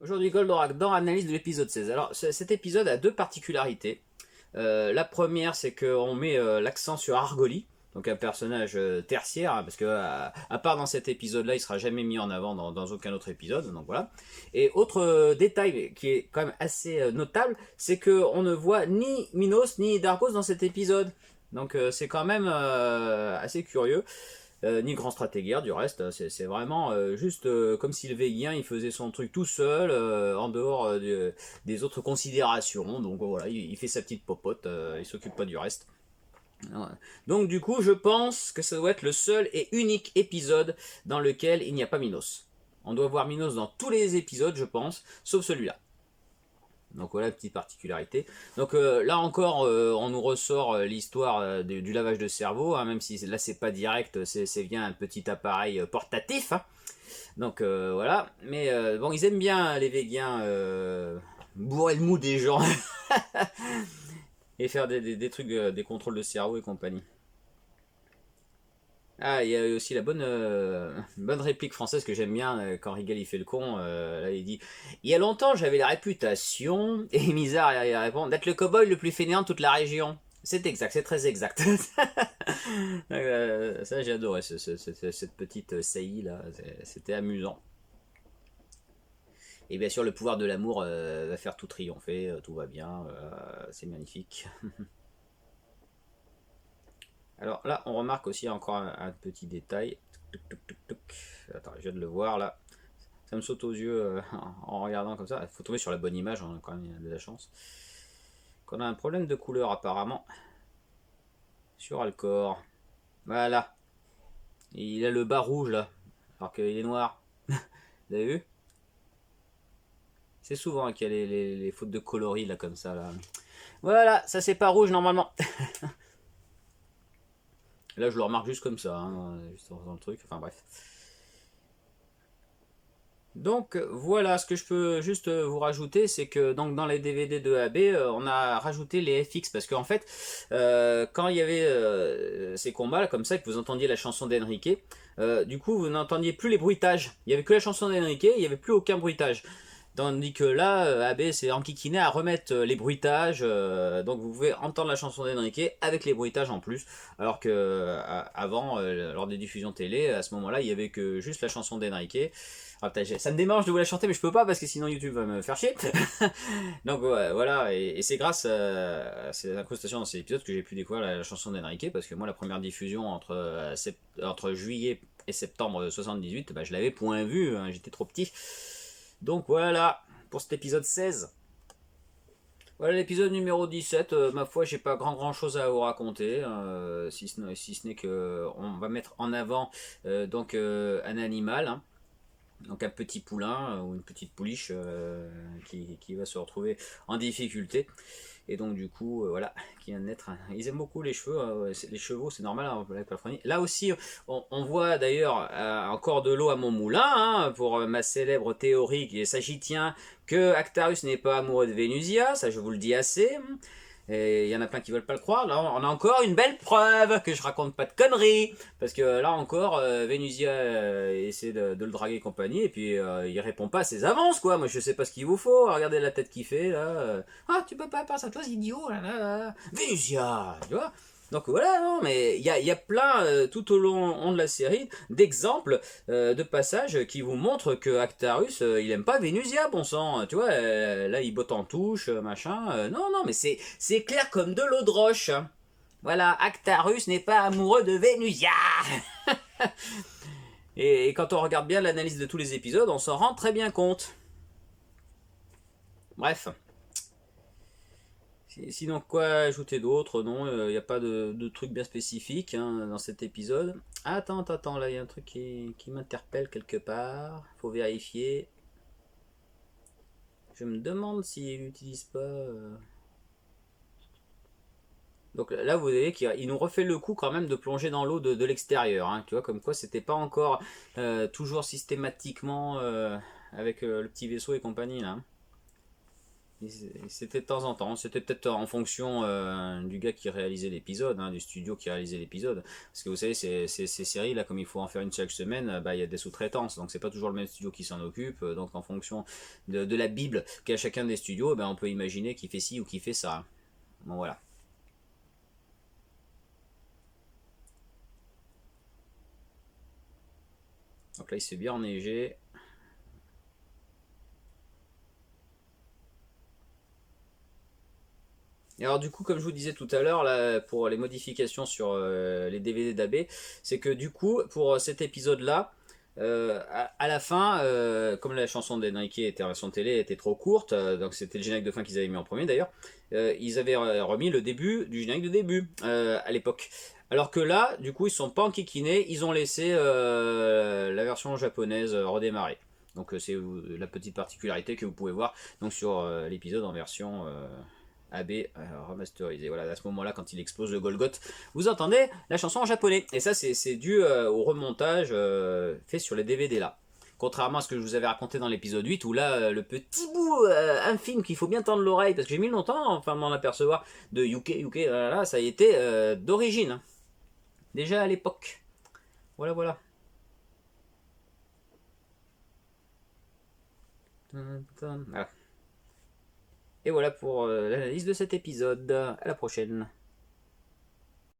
Aujourd'hui, Goldorak dans analyse de l'épisode 16. Alors, cet épisode a deux particularités. La première, c'est qu'on met l'accent sur Argoli, donc un personnage tertiaire, hein, parce que à part dans cet épisode-là, il sera jamais mis en avant dans aucun autre épisode. Donc voilà. Et autre détail qui est quand même assez notable, c'est qu'on ne voit ni Minos ni Dargos dans cet épisode. Donc c'est quand même assez curieux. Ni grand stratégaire du reste, c'est vraiment juste comme si le Végien il faisait son truc tout seul en dehors des autres considérations. Donc voilà, il fait sa petite popote, il s'occupe pas du reste. Donc du coup je pense que ça doit être le seul et unique épisode dans lequel il n'y a pas Minos. On doit voir Minos dans tous les épisodes je pense, sauf celui-là. Donc voilà, petite particularité. Donc là encore, on nous ressort l'histoire du lavage de cerveau, hein, même si là c'est pas direct, c'est bien un petit appareil portatif. Hein. Donc voilà, mais bon, ils aiment bien les végiens bourrer le mou des gens et faire des trucs, des contrôles de cerveau et compagnie. Ah, il y a aussi la bonne réplique française que j'aime bien quand Rigal il fait le con. Là, il dit il y a longtemps, j'avais la réputation, et Mizar il répond d'être le cow-boy le plus fainéant de toute la région. C'est exact, c'est très exact. Ça, j'ai adoré cette petite saillie là, c'était amusant. Et bien sûr, le pouvoir de l'amour va faire tout triompher, tout va bien, c'est magnifique. Alors là, on remarque aussi encore un petit détail. Attends, je viens de le voir là. Ça me saute aux yeux en regardant comme ça. Il faut tomber sur la bonne image, on a quand même de la chance. Qu'on a un problème de couleur apparemment sur Alcor. Voilà. Il a le bas rouge là, alors qu'il est noir. Vous avez vu? C'est souvent qu'il y a les fautes de coloris là comme ça là. Voilà, ça c'est pas rouge normalement. Là, je le remarque juste comme ça, hein, juste dans le truc. Enfin bref. Donc voilà, ce que je peux juste vous rajouter, c'est que donc dans les DVD de AB, on a rajouté les FX parce qu'en fait, quand il y avait ces combats là, comme ça, que vous entendiez la chanson d'Enrique, du coup vous n'entendiez plus les bruitages. Il y avait que la chanson d'Enrique, il n'y avait plus aucun bruitage. Tandis que là, AB s'est enquiquiné à remettre les bruitages, donc vous pouvez entendre la chanson d'Enrique avec les bruitages en plus, alors que avant, lors des diffusions télé, à ce moment-là, il y avait que juste la chanson d'Enrique. Ah, ça me démange de vous la chanter, mais je peux pas parce que sinon YouTube va me faire chier. Donc ouais, voilà, et c'est grâce à ces incrustations dans ces épisodes que j'ai pu découvrir la chanson d'Enrique, parce que moi, la première diffusion entre juillet et septembre 78, bah, je l'avais point vu, hein, j'étais trop petit. Donc voilà, pour cet épisode 16. Voilà l'épisode numéro 17, ma foi j'ai pas grand chose à vous raconter, si ce n'est que on va mettre en avant donc un animal, hein, donc un petit poulain ou une petite pouliche qui va se retrouver en difficulté. Et donc du coup, voilà, qui vient de naître. Ils aiment beaucoup les cheveux, les chevaux, c'est normal hein, avec la Californie. Là aussi, on voit d'ailleurs encore de l'eau à mon moulin, hein, pour ma célèbre théorie qui s'agitient que Actarus n'est pas amoureux de Vénusia, ça je vous le dis assez. Et il y en a plein qui veulent pas le croire. Là, on a encore une belle preuve que je raconte pas de conneries. Parce que là encore, Vénusia essaie de le draguer et compagnie. Et puis, il répond pas à ses avances, quoi. Moi, je sais pas ce qu'il vous faut. Regardez la tête qu'il fait, là. Ah, tu peux pas passer à toi, idiot. Là, là, là. Vénusia, tu vois. Donc voilà, non, mais il y a plein, tout au long de la série, d'exemples de passages qui vous montrent que Actarus, il aime pas Vénusia, bon sang, tu vois, là il botte en touche, machin, non, mais c'est clair comme de l'eau de roche. Hein. Voilà, Actarus n'est pas amoureux de Vénusia. Et quand on regarde bien l'analyse de tous les épisodes, on s'en rend très bien compte. Bref. Sinon, quoi ajouter d'autre? Non, il n'y a pas de truc bien spécifique hein, dans cet épisode. Attends, là, il y a un truc qui m'interpelle quelque part. Faut vérifier. Je me demande s'il n'utilise pas... Donc là, vous voyez qu'il nous refait le coup quand même de plonger dans l'eau de l'extérieur. Hein, tu vois, comme quoi c'était pas encore toujours systématiquement avec le petit vaisseau et compagnie, là. C'était de temps en temps, c'était peut-être en fonction du gars qui réalisait l'épisode, hein, du studio qui réalisait l'épisode. Parce que vous savez, ces séries là, comme il faut en faire une chaque semaine, bah, il y a des sous-traitances, donc c'est pas toujours le même studio qui s'en occupe. Donc en fonction de la Bible qu'a chacun des studios, ben, on peut imaginer qui fait ci ou qui fait ça. Bon voilà. Donc là il se fait bien enneigé. Et alors du coup, comme je vous disais tout à l'heure, là, pour les modifications sur les DVD d'AB, c'est que du coup, pour cet épisode-là, à la fin, comme la chanson d'Enrique était en version télé était trop courte, donc c'était le générique de fin qu'ils avaient mis en premier d'ailleurs, ils avaient remis le début du générique de début à l'époque. Alors que là, du coup, ils sont pas enquiquinés, ils ont laissé la version japonaise redémarrer. Donc c'est la petite particularité que vous pouvez voir donc sur l'épisode en version AB remasterisé. Voilà, à ce moment-là, quand il explose le Golgoth, vous entendez la chanson en japonais. Et ça, c'est dû au remontage fait sur les DVD là. Contrairement à ce que je vous avais raconté dans l'épisode 8, où là, le petit bout infime qu'il faut bien tendre l'oreille, parce que j'ai mis longtemps enfin m'en apercevoir, de UK, là, ça a été d'origine. Déjà à l'époque. Voilà, voilà. Voilà. Et voilà pour l'analyse de cet épisode. À la prochaine.